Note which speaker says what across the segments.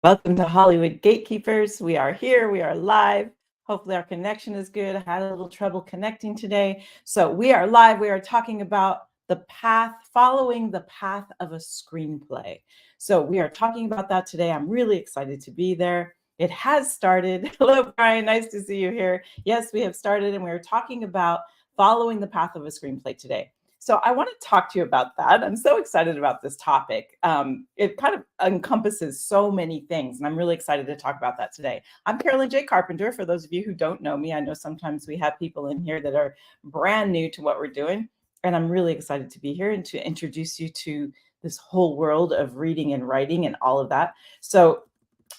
Speaker 1: Welcome to Hollywood Gatekeepers. We are here, we are live. Hopefully our connection is good. I had a little trouble connecting today. So we are live. We are talking about following the path of a screenplay. So we are talking about that today. I'm really excited to be there. It has started. Hello, Brian. Nice to see you here. Yes, we have started, and we are talking about following the path of a screenplay today. So I want to talk to you about that. I'm so excited about this topic. It kind of encompasses so many things, and I'm really excited to talk about that today. I'm Carolyn J. Carpenter. For those of you who don't know me, I know sometimes we have people in here that are brand new to what we're doing, and I'm really excited to be here and to introduce you to this whole world of reading and writing and all of that. So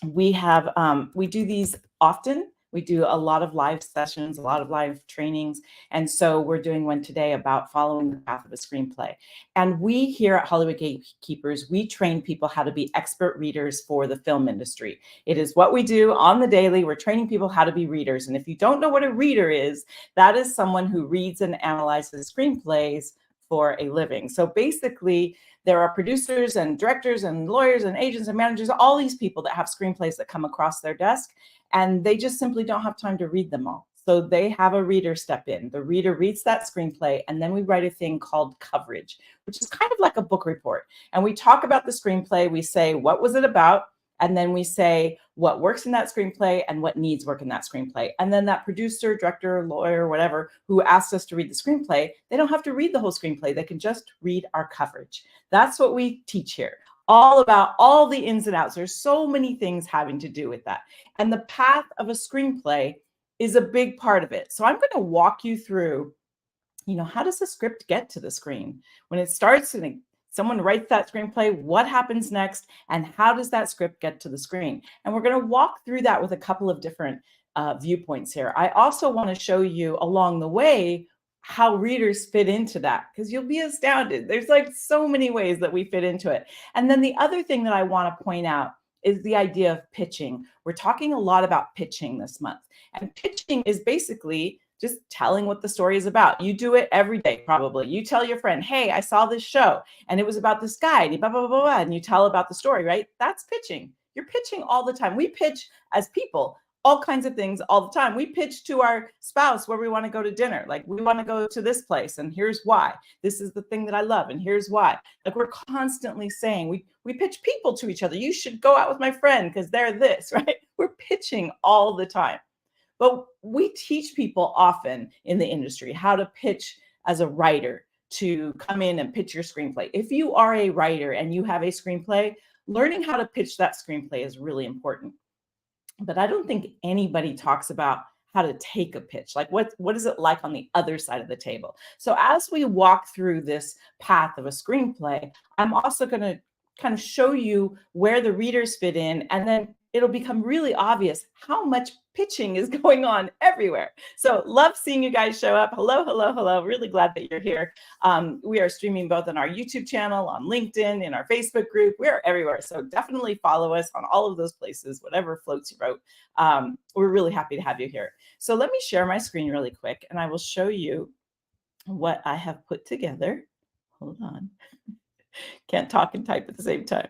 Speaker 1: we do these often. We do a lot of live sessions, a lot of live trainings. And so we're doing one today about following the path of a screenplay. And we here at Hollywood Gatekeepers, we train people how to be expert readers for the film industry. It is what we do on the daily. We're training people how to be readers. And if you don't know what a reader is, that is someone who reads and analyzes screenplays for a living. So basically, there are producers and directors and lawyers and agents and managers, all these people that have screenplays that come across their desk, and they just simply don't have time to read them all. So they have a reader step in. The reader reads that screenplay, and then we write a thing called coverage, which is kind of like a book report. And we talk about the screenplay. We say, what was it about? And then we say what works in that screenplay and what needs work in that screenplay. And then that producer, director, lawyer, whatever, who asks us to read the screenplay, they don't have to read the whole screenplay. They can just read our coverage. That's what we teach here. All about all the ins and outs. There's so many things having to do with that. And the path of a screenplay is a big part of it. So I'm going to walk you through, how does the script get to the screen? When it starts and someone writes that screenplay, what happens next, and how does that script get to the screen? And we're going to walk through that with a couple of different viewpoints here. I also want to show you along the way how readers fit into that, because you'll be astounded. There's like so many ways that we fit into it. And then the other thing that I want to point out is the idea of pitching. We're talking a lot about pitching this month. And pitching is basically just telling what the story is about. You do it every day, probably. You tell your friend, hey, I saw this show and it was about this guy, and blah, blah, blah, blah, and you tell about the story, right? That's pitching. You're pitching all the time. We pitch as people, all kinds of things all the time. We pitch to our spouse where we want to go to dinner. Like, we want to go to this place, and here's why. This is the thing that I love, and here's why. Like, we're constantly saying, we pitch people to each other. You should go out with my friend because they're this, right? We're pitching all the time. But we teach people often in the industry how to pitch as a writer, to come in and pitch your screenplay. If you are a writer and you have a screenplay, learning how to pitch that screenplay is really important. But I don't think anybody talks about how to take a pitch. Like, what is it like on the other side of the table? So as we walk through this path of a screenplay, I'm also going to kind of show you where the readers fit in, and then it'll become really obvious how much pitching is going on everywhere. So love seeing you guys show up. Hello, hello, hello. Really glad that you're here. We are streaming both on our YouTube channel, on LinkedIn, in our Facebook group. We're everywhere. So definitely follow us on all of those places, whatever floats your boat. We're really happy to have you here. So let me share my screen really quick, and I will show you what I have put together. Hold on. Can't talk and type at the same time.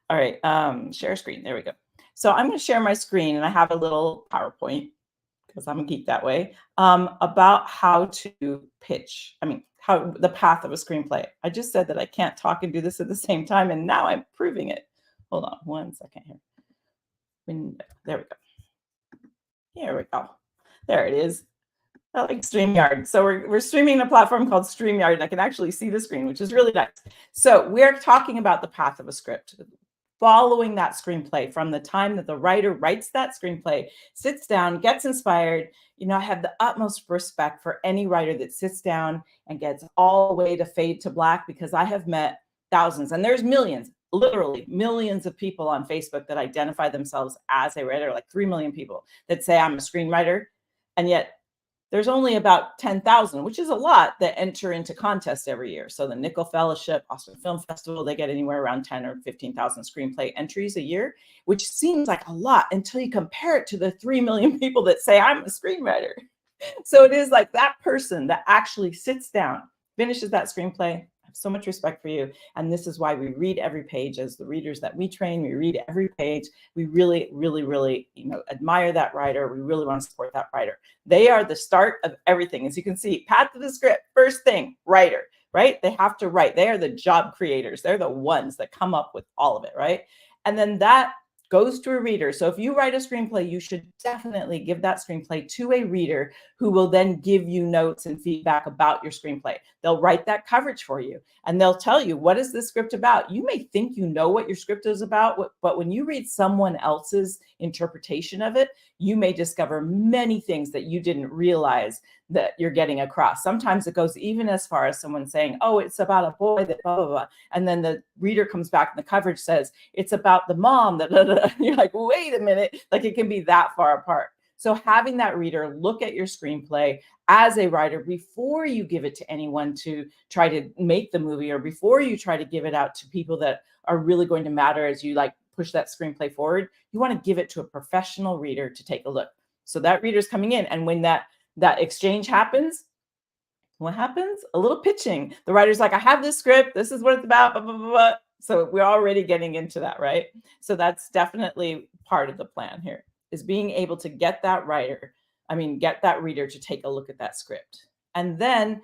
Speaker 1: All right, share screen. There we go. So I'm going to share my screen, and I have a little PowerPoint, because I'm going to keep that way, about how to pitch. How the path of a screenplay. I just said that I can't talk and do this at the same time, and now I'm proving it. Hold on one second here. There we go. Here we go. There it is. I like StreamYard. So we're streaming a platform called StreamYard, and I can actually see the screen, which is really nice. So we're talking about the path of a script, following that screenplay from the time that the writer writes that screenplay, sits down, gets inspired. I have the utmost respect for any writer that sits down and gets all the way to fade to black, because I have met thousands, and there's millions, literally millions of people on Facebook that identify themselves as a writer, like 3 million people that say I'm a screenwriter, and yet there's only about 10,000, which is a lot, that enter into contests every year. So the Nickel Fellowship, Austin Film Festival, they get anywhere around 10 or 15,000 screenplay entries a year, which seems like a lot until you compare it to the 3 million people that say I'm a screenwriter. So it is like that person that actually sits down, finishes that screenplay. have so much respect for you. And this is why we read every page. As the readers that we train, we read every page. We really, really, really, admire that writer. We really want to support that writer. They are the start of everything. As you can see, path to the script, first thing, writer, right? They have to write. They are the job creators. They're the ones that come up with all of it, right? And then that goes to a reader. So if you write a screenplay, you should definitely give that screenplay to a reader who will then give you notes and feedback about your screenplay. They'll write that coverage for you and they'll tell you, what is this script about? You may think you know what your script is about, but when you read someone else's interpretation of it, you may discover many things that you didn't realize that you're getting across. Sometimes it goes even as far as someone saying, oh, it's about a boy that blah, blah, blah. And then the reader comes back and the coverage says, it's about the mom that, blah, blah, blah. You're like, wait a minute, like it can be that far apart. So having that reader look at your screenplay as a writer before you give it to anyone to try to make the movie, or before you try to give it out to people that are really going to matter as you like push that screenplay forward, you want to give it to a professional reader to take a look. So that reader's coming in, and when that exchange happens, what happens? A little pitching. The writer's like, I have this script. This is what it's about. Blah, blah, blah, blah. So we're already getting into that, right? So that's definitely part of the plan here, is being able to get that reader to take a look at that script. And then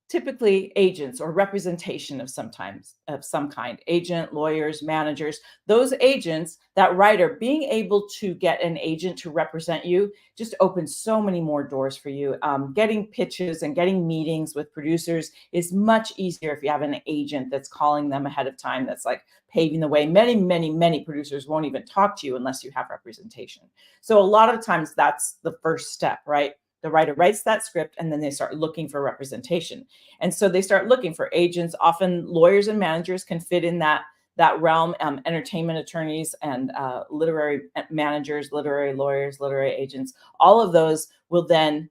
Speaker 1: typically agents or representation of some kind, agent, lawyers, managers, those agents, that writer being able to get an agent to represent you just opens so many more doors for you. Getting pitches and getting meetings with producers is much easier if you have an agent that's calling them ahead of time, that's like paving the way. Many, many, many producers won't even talk to you unless you have representation. So a lot of times that's the first step, right? The writer writes that script and then they start looking for representation. And so they start looking for agents. Often lawyers and managers can fit in that realm. Entertainment attorneys and literary managers, literary lawyers, literary agents, all of those will then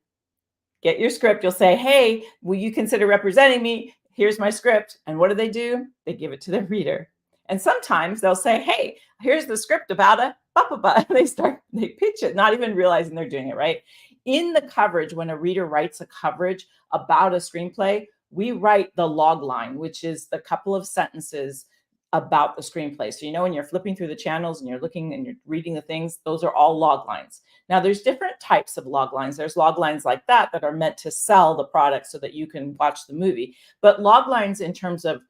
Speaker 1: get your script. You'll say, hey, will you consider representing me? Here's my script. And what do? They give it to their reader. And sometimes they'll say, hey, here's the script about a blah, blah, blah. And they pitch it, not even realizing they're doing it, right? In the coverage, when a reader writes a coverage about a screenplay, we write the log line, which is the couple of sentences about the screenplay. So, when you're flipping through the channels and you're looking and you're reading the things, those are all log lines. Now, there's different types of log lines. There's log lines like that are meant to sell the product so that you can watch the movie. But log lines in terms of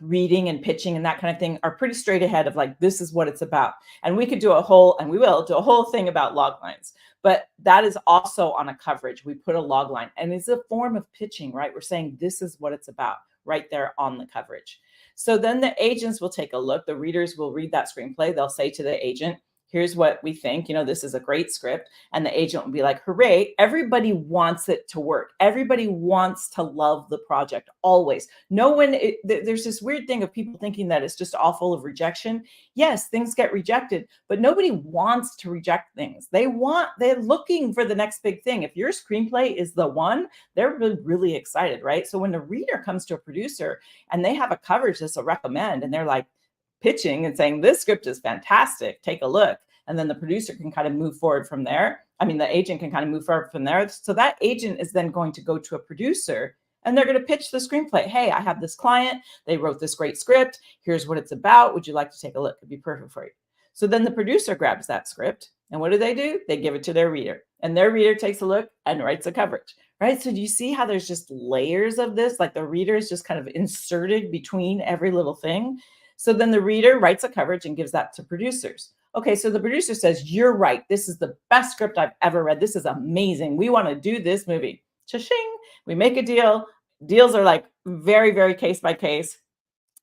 Speaker 1: reading and pitching and that kind of thing are pretty straight ahead of like, this is what it's about. And we could do we will do a whole thing about log lines, but that is also on a coverage. We put a log line and it's a form of pitching, right? We're saying this is what it's about right there on the coverage. So then the agents will take a look. The readers will read that screenplay. They'll say to the agent, here's what we think, this is a great script. And the agent will be like, hooray, everybody wants it to work. Everybody wants to love the project, always. There's this weird thing of people thinking that it's just all full of rejection. Yes, things get rejected, but nobody wants to reject things. They're looking for the next big thing. If your screenplay is the one, they're really, really excited, right? So when the reader comes to a producer and they have a coverage that's a recommend, and they're like, pitching and saying, this script is fantastic, take a look. And then the producer can kind of move forward from there. The agent can kind of move forward from there. So that agent is then going to go to a producer and they're going to pitch the screenplay. Hey, I have this client. They wrote this great script. Here's what it's about. Would you like to take a look? It'd be perfect for you. So then the producer grabs that script. And what do? They give it to their reader. And their reader takes a look and writes a coverage. Right? So do you see how there's just layers of this? Like the reader is just kind of inserted between every little thing. So then the reader writes a coverage and gives that to producers. Okay, so the producer says, you're right. This is the best script I've ever read. This is amazing. We want to do this movie. Cha-ching. We make a deal. Deals are like very, very case by case.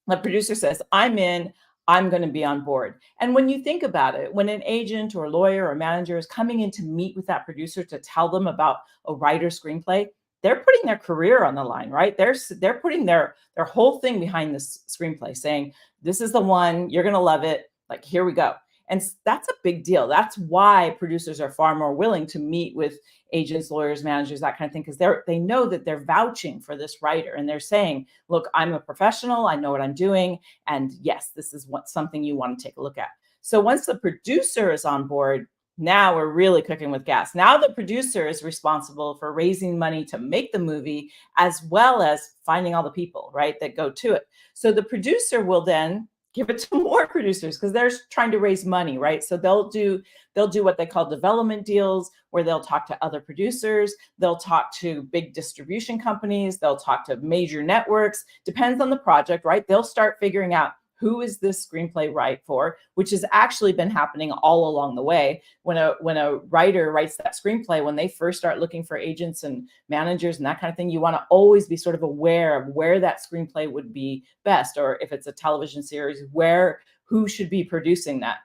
Speaker 1: The producer says, I'm in. I'm going to be on board. And when you think about it, when an agent or lawyer or manager is coming in to meet with that producer to tell them about a writer's screenplay, they're putting their career on the line, right? They're putting their whole thing behind this screenplay, saying, this is the one, you're going to love it. Like, here we go. And that's a big deal. That's why producers are far more willing to meet with agents, lawyers, managers, that kind of thing, because they know that they're vouching for this writer and they're saying, look, I'm a professional. I know what I'm doing. And yes, this is something you want to take a look at. So once the producer is on board, Now we're really cooking with gas. Now the producer is responsible for raising money to make the movie, as well as finding all the people, right, that go to it. So the producer will then give it to more producers because they're trying to raise money, right? So they'll do what they call development deals, where they'll talk to other producers, they'll talk to big distribution companies, they'll talk to major networks. Depends on the project, right? They'll start figuring out who is this screenplay right for, which has actually been happening all along the way. When a writer writes that screenplay, when they first start looking for agents and managers and that kind of thing, you want to always be sort of aware of where that screenplay would be best, or if it's a television series, who should be producing that.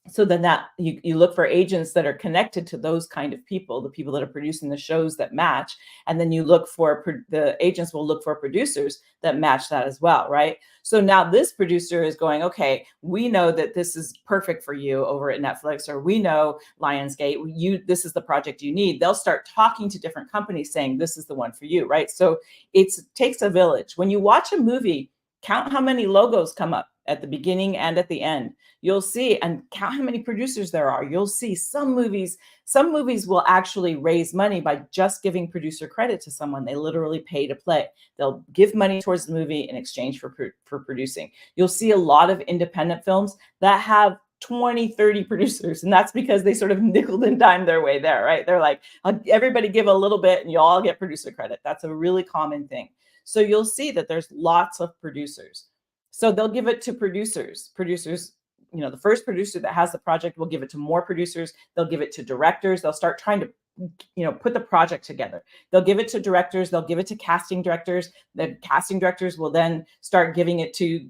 Speaker 1: So then that you look for agents that are connected to those kind of people, the people that are producing the shows that match. And then you look for the agents will look for producers that match that as well, right? So now this producer is going, okay, we know that this is perfect for you over at Netflix, or we know Lionsgate, this is the project you need. They'll start talking to different companies saying this is the one for you, right? So it takes a village. When you watch a movie, count how many logos come up at the beginning and at the end. You'll see, and count how many producers there are. You'll see some movies will actually raise money by just giving producer credit to someone. They literally pay to play. They'll give money towards the movie in exchange for producing. You'll see a lot of independent films that have 20, 30 producers. And that's because they sort of nickel and dime their way there, right? They're like, everybody give a little bit and you all get producer credit. That's a really common thing. So you'll see that there's lots of producers. So they'll give it to producers. The first producer that has the project will give it to more producers. They'll give it to directors. They'll start trying to, put the project together. They'll give it to directors. They'll give it to casting directors. The casting directors will then start giving it to,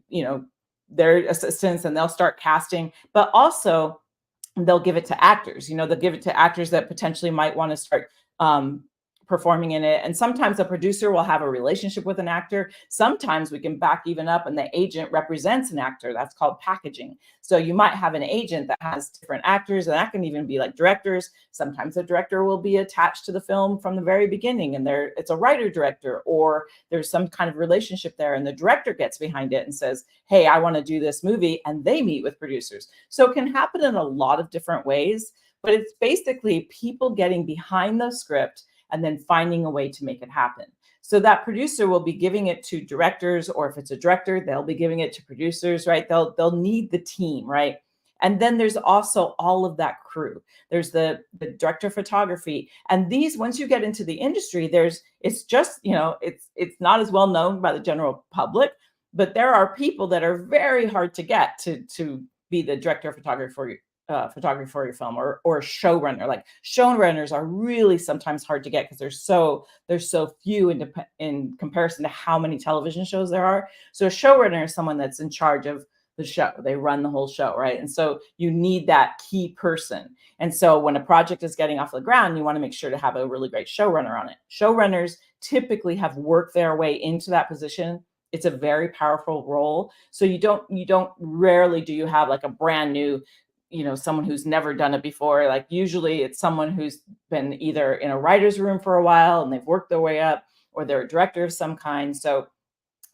Speaker 1: their assistants, and they'll start casting. But also, they'll give it to actors. They'll give it to actors that potentially might want to start performing in it. And sometimes a producer will have a relationship with an actor. Sometimes we can back even up and the agent represents an actor. That's called packaging. So you might have an agent that has different actors, and that can even be like directors. Sometimes the director will be attached to the film from the very beginning, and it's a writer director, or there's some kind of relationship there, and the director gets behind it and says, hey, I want to do this movie, and they meet with producers. So it can happen in a lot of different ways, but it's basically people getting behind the script and then finding a way to make it happen. So that producer will be giving it to directors, or if it's a director, they'll be giving it to producers, right? They'll need the team, right? And then there's also all of that crew. There's the director of photography. And these, once you get into the industry, it's just, it's not as well known by the general public, but there are people that are very hard to get to be the director of photography for your film, or a showrunner. Like, showrunners are really sometimes hard to get because there's so few in comparison to how many television shows there are. So a showrunner is someone that's in charge of the show. They run the whole show, right? And so you need that key person. And so when a project is getting off the ground, you want to make sure to have a really great showrunner on it. Showrunners typically have worked their way into that position. It's a very powerful role. So rarely do you have like a brand new, someone who's never done it before. Like, usually it's someone who's been either in a writer's room for a while and they've worked their way up, or they're a director of some kind. So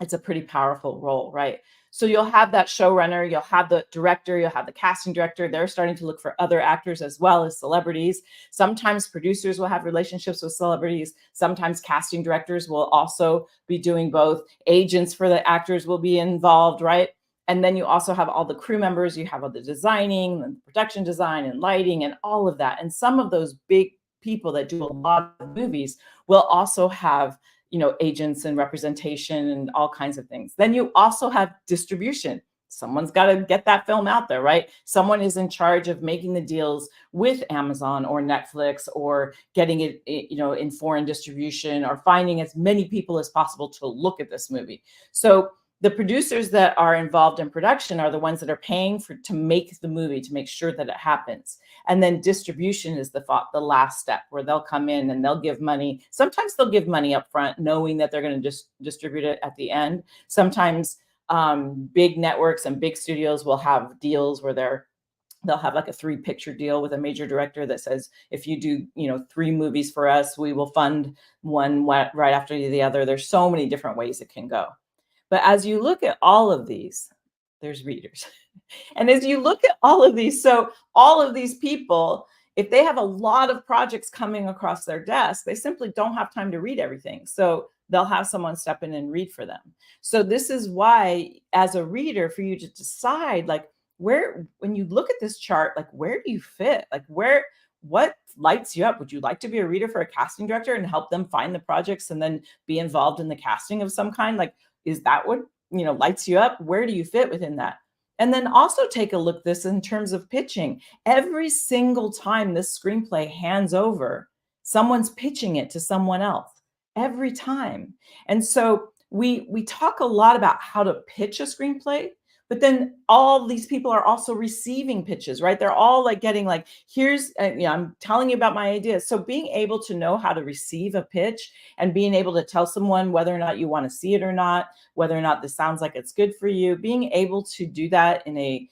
Speaker 1: it's a pretty powerful role, right? So you'll have that showrunner, you'll have the director, you'll have the casting director. They're starting to look for other actors as well as celebrities. Sometimes producers will have relationships with celebrities. Sometimes casting directors will also be doing both. Agents for the actors will be involved, right? And then you also have all the crew members. You have all the designing and production design and lighting and all of that. And some of those big people that do a lot of movies will also have, agents and representation and all kinds of things. Then you also have distribution. Someone's got to get that film out there, right? Someone is in charge of making the deals with Amazon or Netflix, or getting it, in foreign distribution, or finding as many people as possible to look at this movie. So the producers that are involved in production are the ones that are paying to make the movie, to make sure that it happens. And then distribution is the last step, where they'll come in and they'll give money. Sometimes they'll give money up front, knowing that they're going to just distribute it at the end. Sometimes big networks and big studios will have deals where they'll have like a 3-picture deal with a major director that says, if you do, 3 movies for us, we will fund one right after the other. There's so many different ways it can go. But as you look at all of these, there's readers. And as you look at all of these, so all of these people, if they have a lot of projects coming across their desk, they simply don't have time to read everything. So they'll have someone step in and read for them. So this is why, as a reader, for you to decide, like, where, when you look at this chart, like, where do you fit? Like, where, what lights you up? Would you like to be a reader for a casting director and help them find the projects and then be involved in the casting of some kind? Like, is that what, lights you up? Where do you fit within that? And then also take a look at this in terms of pitching. Every single time this screenplay hands over, someone's pitching it to someone else every time. And so we talk a lot about how to pitch a screenplay, but then all these people are also receiving pitches, right? They're all like getting like, here's, I'm telling you about my ideas. So being able to know how to receive a pitch and being able to tell someone whether or not you want to see it or not, whether or not this sounds like it's good for you, being able to do that in a,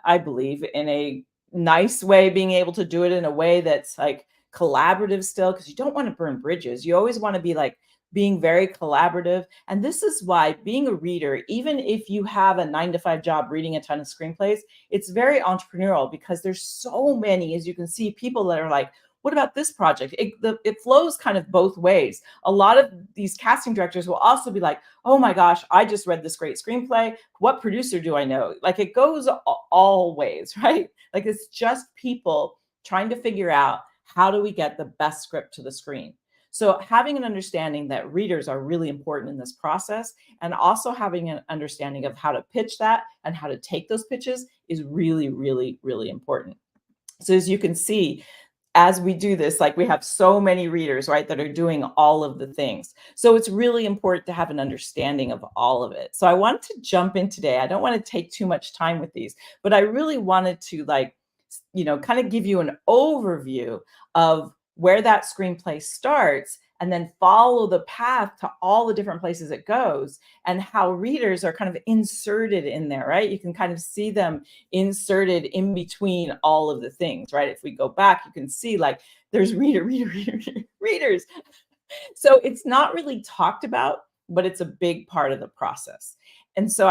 Speaker 1: I believe in a nice way, being able to do it in a way that's like collaborative still, because you don't want to burn bridges. You always want to be like being very collaborative. And this is why being a reader, even if you have a 9 to 5 job reading a ton of screenplays, it's very entrepreneurial, because there's so many, as you can see, people that are like, what about this project? It flows kind of both ways. A lot of these casting directors will also be like, oh my gosh, I just read this great screenplay. What producer do I know? Like, it goes all ways, right? Like, it's just people trying to figure out, how do we get the best script to the screen? So having an understanding that readers are really important in this process, and also having an understanding of how to pitch that and how to take those pitches, is really, really, really important. So as you can see, as we do this, like, we have so many readers, right, that are doing all of the things. So it's really important to have an understanding of all of it. So I wanted to jump in today. I don't want to take too much time with these, but I really wanted to, like, kind of give you an overview of where that screenplay starts, and then follow the path to all the different places it goes, and how readers are kind of inserted in there, right? You can kind of see them inserted in between all of the things, right? If we go back, you can see like there's readers. So it's not really talked about, but it's a big part of the process. And so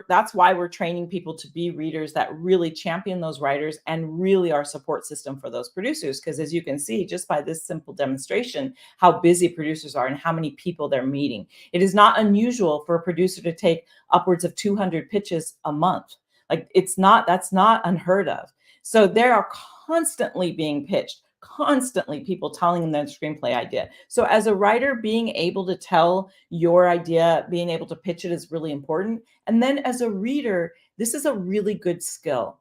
Speaker 1: that's why we're training people to be readers that really champion those writers and really are support system for those producers. Because as you can see, just by this simple demonstration, how busy producers are and how many people they're meeting. It is not unusual for a producer to take upwards of 200 pitches a month. Like, that's not unheard of. So they are constantly being pitched, constantly people telling them their screenplay idea. So as a writer, being able to tell your idea, being able to pitch it, is really important. And then as a reader, this is a really good skill.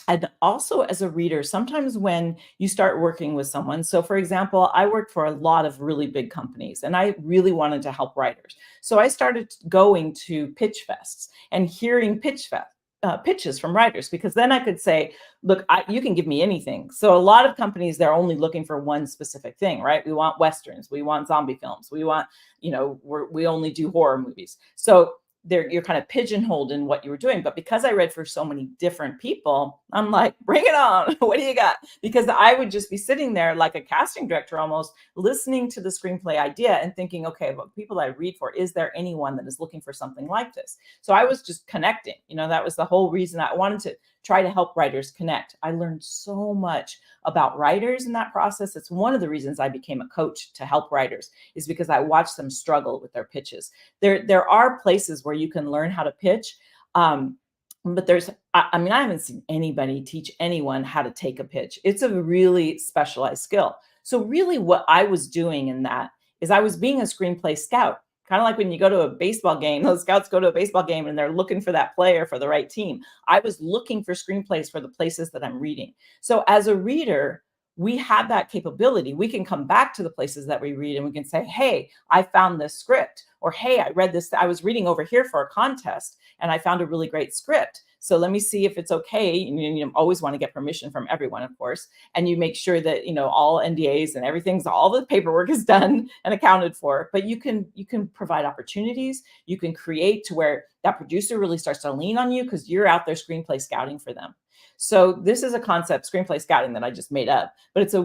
Speaker 1: And also as a reader, sometimes when you start working with someone, so for example, I worked for a lot of really big companies and I really wanted to help writers. So I started going to pitch fests and hearing pitches from writers, because then I could say, look, you can give me anything. So a lot of companies, they're only looking for one specific thing, right? We want Westerns, we want zombie films, we want, we only do horror movies. So you're kind of pigeonholed in what you were doing. But because I read for so many different people, I'm like, bring it on. What do you got? Because I would just be sitting there like a casting director, almost listening to the screenplay idea and thinking, okay, well, people I read for, is there anyone that is looking for something like this? So I was just connecting. That was the whole reason I wanted to try to help writers connect. I learned so much about writers in that process. It's one of the reasons I became a coach to help writers, is because I watched them struggle with their pitches. There are places where you can learn how to pitch. But I haven't seen anybody teach anyone how to take a pitch. It's a really specialized skill. So really what I was doing in that is I was being a screenplay scout. Kind of like when you go to a baseball game, those scouts go to a baseball game and they're looking for that player for the right team. I was looking for screenplays for the places that I'm reading. So as a reader, we have that capability. We can come back to the places that we read and we can say, hey, I found this script, or hey, I read this. I was reading over here for a contest and I found a really great script. So let me see if it's okay. You always want to get permission from everyone, of course. And you make sure that, all NDAs and all the paperwork is done and accounted for. But you can provide opportunities. You can create to where that producer really starts to lean on you because you're out there screenplay scouting for them. So this is a concept, screenplay scouting, that I just made up. But it's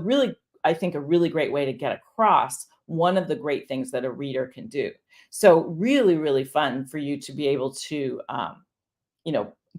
Speaker 1: I think a really great way to get across one of the great things that a reader can do. So really, really fun for you to be able to,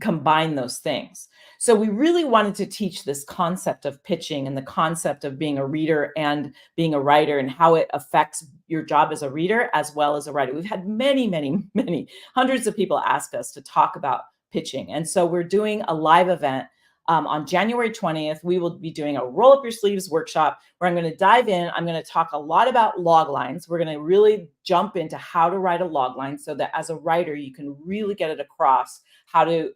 Speaker 1: combine those things. So we really wanted to teach this concept of pitching and the concept of being a reader and being a writer and how it affects your job as a reader as well as a writer. We've had many, many, many hundreds of people ask us to talk about pitching. And so we're doing a live event on January 20th. We will be doing a roll up your sleeves workshop where I'm going to dive in. I'm going to talk a lot about log lines. We're going to really jump into how to write a log line so that as a writer, you can really get it across how to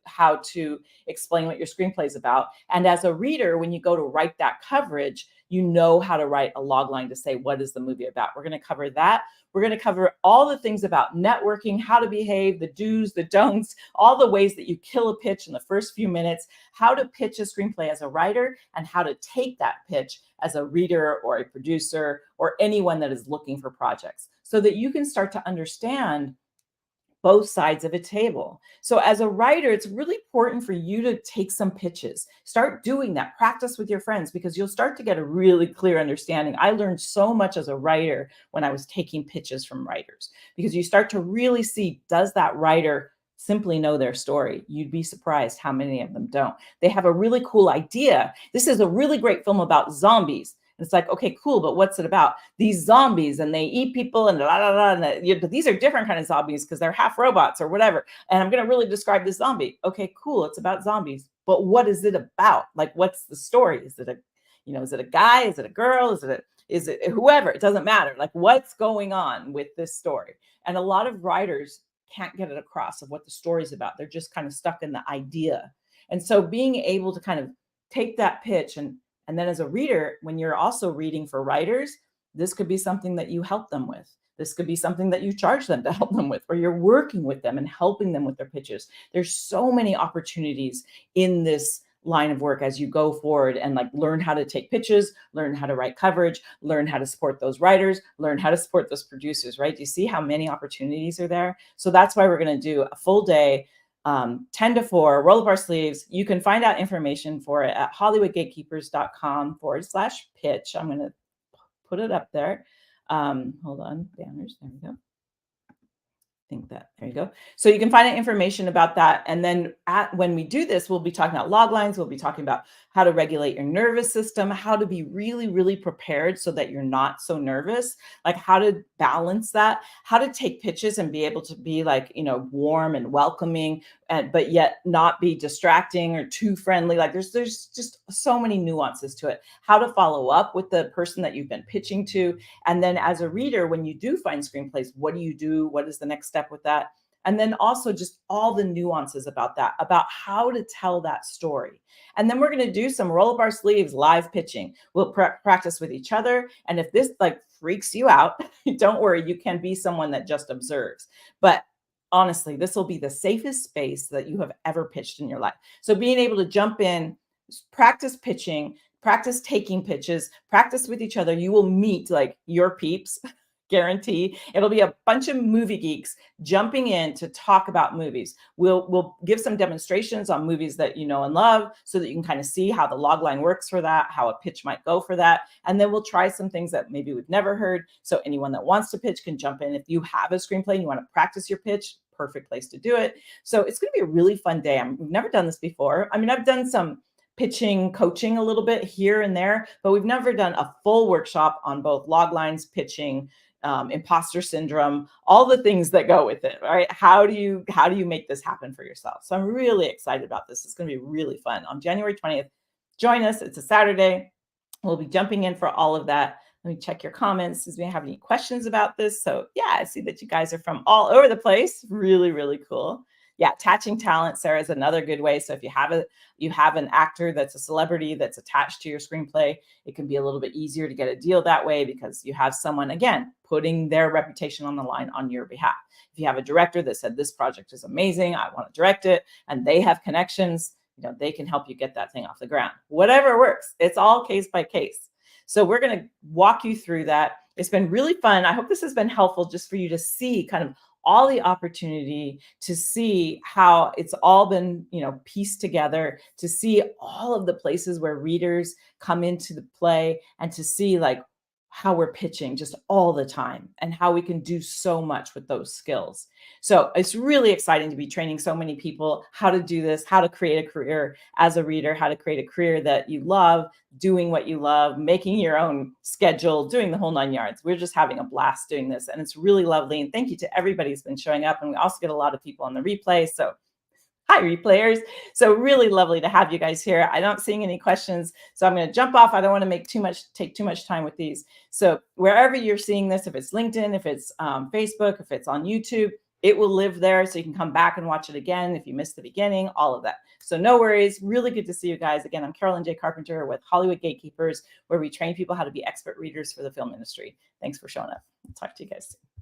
Speaker 1: explain what your screenplay is about. And as a reader, when you go to write that coverage, you know how to write a log line to say, what is the movie about? We're going to cover that. We're going to cover all the things about networking, how to behave, the do's, the don'ts, all the ways that you kill a pitch in the first few minutes, how to pitch a screenplay as a writer, and how to take that pitch as a reader or a producer or anyone that is looking for projects so that you can start to understand both sides of a table. So as a writer, it's really important for you to take some pitches. Start doing that. Practice with your friends because you'll start to get a really clear understanding. I learned so much as a writer when I was taking pitches from writers because you start to really see, does that writer simply know their story? You'd be surprised how many of them don't. They have a really cool idea. This is a really great film about zombies. It's like, okay, cool, but what's it about? These zombies and they eat people and blah, blah, blah, and but these are different kind of zombies because they're half robots or whatever. And I'm going to really describe this zombie. Okay, cool, it's about zombies. But what is it about? Like, what's the story? Is it a, is it a guy? Is it a girl? Is it whoever? It doesn't matter. Like, what's going on with this story? And a lot of writers can't get it across of what the story's about. They're just kind of stuck in the idea. And so being able to kind of take that pitch and then as a reader, when you're also reading for writers, this could be something that you help them with. This could be something that you charge them to help them with, or you're working with them and helping them with their pitches. There's so many opportunities in this line of work as you go forward and like learn how to take pitches, learn how to write coverage, learn how to support those writers, learn how to support those producers, right? Do you see how many opportunities are there? So that's why we're going to do a full day 10 to 4, roll up our sleeves. You can find out information for it at hollywoodgatekeepers.com/pitch. I'm going to put it up there. Hold on, banners. There we go. There you go. So you can find out information about that. And then when we do this, we'll be talking about log lines. We'll be talking about how to regulate your nervous system, how to be really, really prepared so that you're not so nervous, like how to balance that, how to take pitches and be able to be like, warm and welcoming, but yet not be distracting or too friendly. Like there's just so many nuances to it. How to follow up with the person that you've been pitching to. And then as a reader, when you do find screenplays, what do you do? What is the next step with that? And then also just all the nuances about that, about how to tell that story. And then we're going to do some roll up our sleeves live pitching. We'll practice with each other. And if this like freaks you out, don't worry, you can be someone that just observes. But honestly, this will be the safest space that you have ever pitched in your life. So being able to jump in, practice pitching, practice taking pitches, practice with each other. You will meet like your peeps. Guarantee. It'll be a bunch of movie geeks jumping in to talk about movies. We'll give some demonstrations on movies that you know and love so that you can kind of see how the log line works for that, how a pitch might go for that. And then we'll try some things that maybe we've never heard. So anyone that wants to pitch can jump in. If you have a screenplay and you want to practice your pitch, perfect place to do it. So it's going to be a really fun day. We've never done this before. I mean, I've done some pitching coaching a little bit here and there, but we've never done a full workshop on both log lines, pitching, imposter syndrome, all the things that go with it, right? How do you make this happen for yourself? So I'm really excited about this. It's going to be really fun. On January 20th, join us. It's a Saturday. We'll be jumping in for all of that. Let me check your comments. Does we have any questions about this? So yeah, I see that you guys are from all over the place. Really, really cool. Yeah, attaching talent, Sarah, is another good way. So if you have an actor that's a celebrity that's attached to your screenplay, it can be a little bit easier to get a deal that way because you have someone, again, putting their reputation on the line on your behalf. If you have a director that said, this project is amazing, I want to direct it, and they have connections, they can help you get that thing off the ground. Whatever works. It's all case by case. So we're going to walk you through that. It's been really fun. I hope this has been helpful just for you to see kind of all the opportunity, to see how it's all been, pieced together, to see all of the places where readers come into the play and to see like how we're pitching just all the time and how we can do so much with those skills. So it's really exciting to be training so many people how to do this, how to create a career as a reader, how to create a career that you love, doing what you love, making your own schedule, doing the whole 9 yards. We're just having a blast doing this, and it's really lovely. And thank you to everybody who's been showing up. And we also get a lot of people on the replay. So hi, replayers. So really lovely to have you guys here. I'm not seeing any questions, so I'm going to jump off. I don't want to take too much time with these. So wherever you're seeing this, if it's LinkedIn, if it's Facebook, if it's on YouTube, it will live there, so you can come back and watch it again if you missed the beginning, all of that. So no worries. Really good to see you guys. Again, I'm Carolyn J. Carpenter with Hollywood Gatekeepers, where we train people how to be expert readers for the film industry. Thanks for showing up. I'll talk to you guys soon.